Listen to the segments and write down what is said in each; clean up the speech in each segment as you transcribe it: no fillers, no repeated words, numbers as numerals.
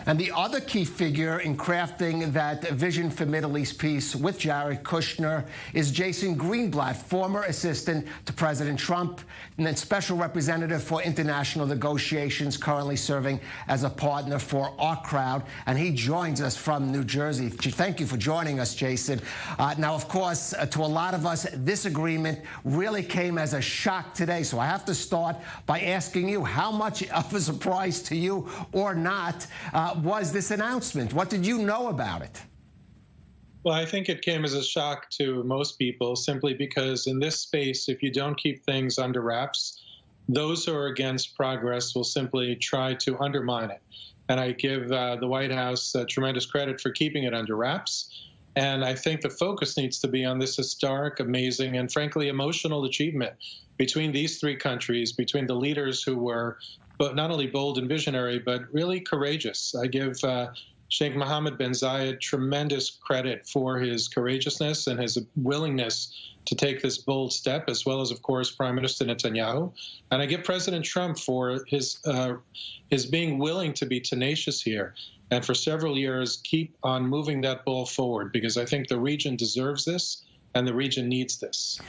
And the other key figure in crafting that vision for Middle East peace with Jared Kushner is Jason Greenblatt, former assistant to President Trump and then special representative for international negotiations, currently serving as a partner for our crowd. And he joins us from New Jersey. Thank you for joining us, Jason. Now, of course, to a lot of us, this agreement really came as a shock today. So I have to start by asking you, how much of a surprise to you or not was this announcement? What did you know about it? Well, I think it came as a shock to most people simply because in this space, if you don't keep things under wraps, those who are against progress will simply try to undermine it. And I give the White House tremendous credit for keeping it under wraps. And I think the focus needs to be on this historic, amazing, and frankly emotional achievement between these three countries, between the leaders who were not only bold and visionary, but really courageous. I give Sheikh Mohammed bin Zayed tremendous credit for his courageousness and his willingness to take this bold step, as well as, of course, Prime Minister Netanyahu. And I give President Trump for his being willing to be tenacious here and for several years keep on moving that ball forward, because I think the region deserves this. And the region needs this.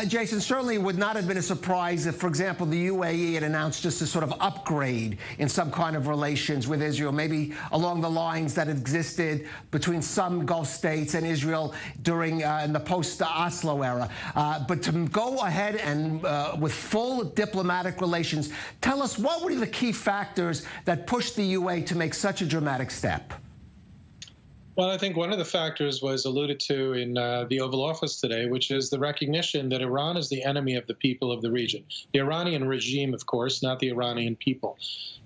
Jason, certainly it would not have been a surprise if, for example, the UAE had announced just a sort of upgrade in some kind of relations with Israel, maybe along the lines that existed between some Gulf states and Israel during in the post-Oslo era. But to go ahead and with full diplomatic relations, tell us what were the key factors that pushed the UAE to make such a dramatic step? Well, I think one of the factors was alluded to in the Oval Office today, which is the recognition that Iran is the enemy of the people of the region. The Iranian regime, of course, not the Iranian people.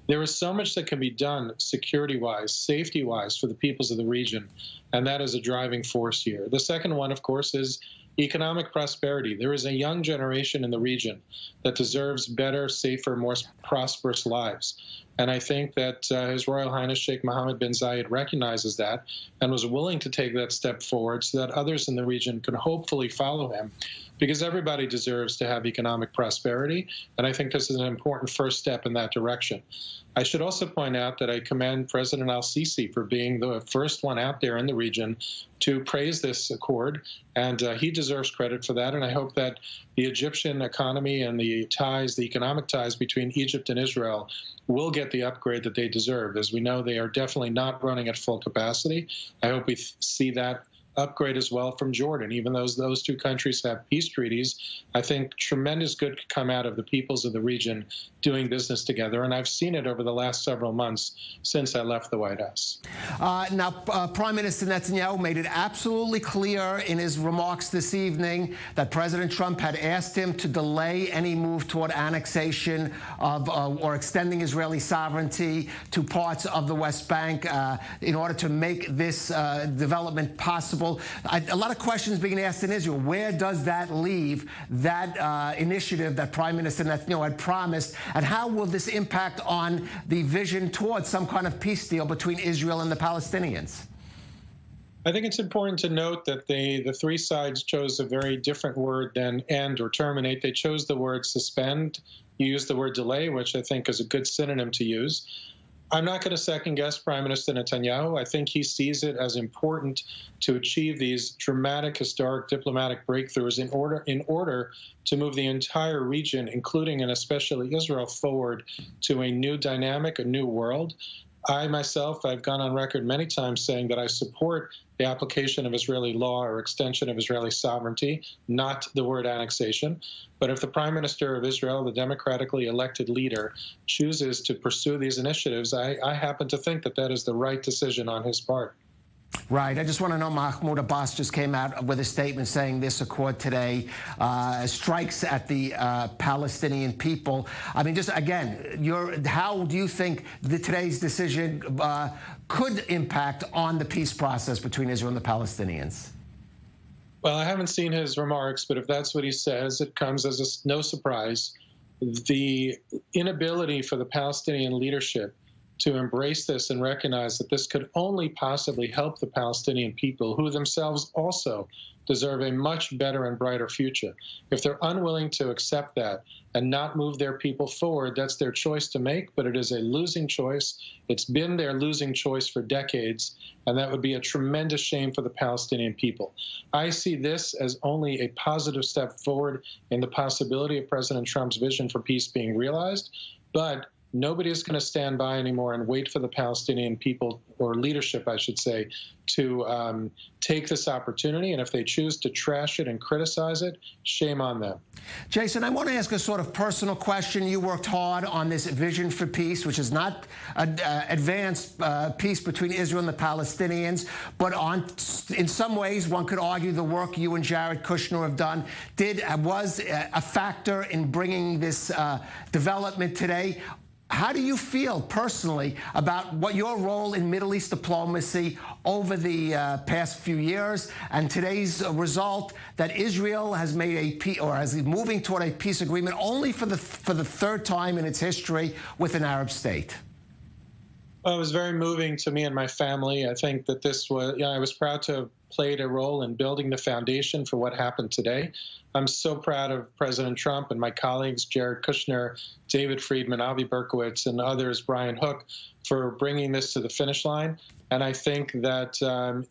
There is so much that can be done security-wise, safety-wise for the peoples of the region, and that is a driving force here. The second one, of course, is economic prosperity. There is a young generation in the region that deserves better, safer, more prosperous lives. And I think that His Royal Highness Sheikh Mohammed bin Zayed recognizes that and was willing to take that step forward so that others in the region can hopefully follow him, because everybody deserves to have economic prosperity. And I think this is an important first step in that direction. I should also point out that I commend President al-Sisi for being the first one out there in the region to praise this accord, and he deserves credit for that. And I hope that the Egyptian economy and the ties, the economic ties between Egypt and Israel will get the upgrade that they deserve. As we know, they are definitely not running at full capacity. I hope we see that upgrade as well from Jordan. Even though those two countries have peace treaties, I think tremendous good could come out of the peoples of the region doing business together. And I've seen it over the last several months since I left the White House. Now, Prime Minister Netanyahu made it absolutely clear in his remarks this evening that President Trump had asked him to delay any move toward annexation of or extending Israeli sovereignty to parts of the West Bank in order to make this development possible. A lot of questions being asked in Israel. Where does that leave that initiative that Prime Minister Netanyahu had promised, and how will this impact on the vision towards some kind of peace deal between Israel and the Palestinians? I think it's important to note that the three sides chose a very different word than end or terminate. They chose the word suspend. You used the word delay, which I think is a good synonym to use. I'm not going to second-guess Prime Minister Netanyahu. I think he sees it as important to achieve these dramatic, historic diplomatic breakthroughs in order to move the entire region, including and especially Israel, forward to a new dynamic, a new world. I myself, I've gone on record many times saying that I support the application of Israeli law or extension of Israeli sovereignty, not the word annexation. But if the Prime Minister of Israel, the democratically elected leader, chooses to pursue these initiatives, I happen to think that that is the right decision on his part. Right. I just want to know, Mahmoud Abbas just came out with a statement saying this accord today strikes at the Palestinian people. I mean, just again, how do you think today's decision could impact on the peace process between Israel and the Palestinians? Well, I haven't seen his remarks, but if that's what he says, it comes as no surprise. The inability for the Palestinian leadership to embrace this and recognize that this could only possibly help the Palestinian people, who themselves also deserve a much better and brighter future. If they're unwilling to accept that and not move their people forward, that's their choice to make, but it is a losing choice. It's been their losing choice for decades, and that would be a tremendous shame for the Palestinian people. I see this as only a positive step forward in the possibility of President Trump's vision for peace being realized, but nobody is going to stand by anymore and wait for the Palestinian people, or leadership, I should say, to take this opportunity. And if they choose to trash it and criticize it, shame on them. Jason, I want to ask a sort of personal question. You worked hard on this vision for peace, which is not advanced peace between Israel and the Palestinians, but in some ways, one could argue the work you and Jared Kushner have done was a factor in bringing this development today. How do you feel personally about what your role in Middle East diplomacy over the past few years and today's result that Israel has made a peace, or is moving toward a peace agreement only for the third time in its history with an Arab state? Well, it was very moving to me and my family. I think that this was, I was proud to have played a role in building the foundation for what happened today. I'm so proud of President Trump and my colleagues, Jared Kushner, David Friedman, Avi Berkowitz, and others, Brian Hook, for bringing this to the finish line. And I think that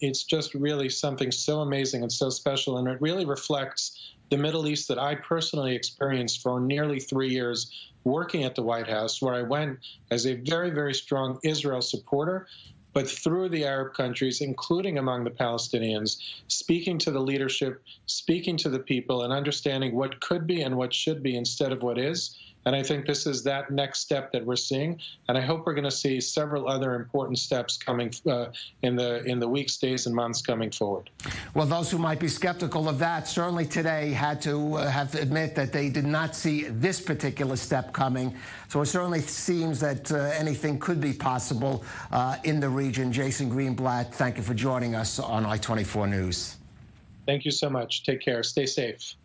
it's just really something so amazing and so special, and it really reflects the Middle East that I personally experienced for nearly 3 years working at the White House, where I went as a very, very strong Israel supporter, but through the Arab countries, including among the Palestinians, speaking to the leadership, speaking to the people, and understanding what could be and what should be instead of what is. And I think this is that next step that we're seeing. And I hope we're going to see several other important steps coming in the weeks, days, and months coming forward. Well, those who might be skeptical of that certainly today had to admit that they did not see this particular step coming. So it certainly seems that anything could be possible in the region. Jason Greenblatt, thank you for joining us on i24 News. Thank you so much. Take care. Stay safe.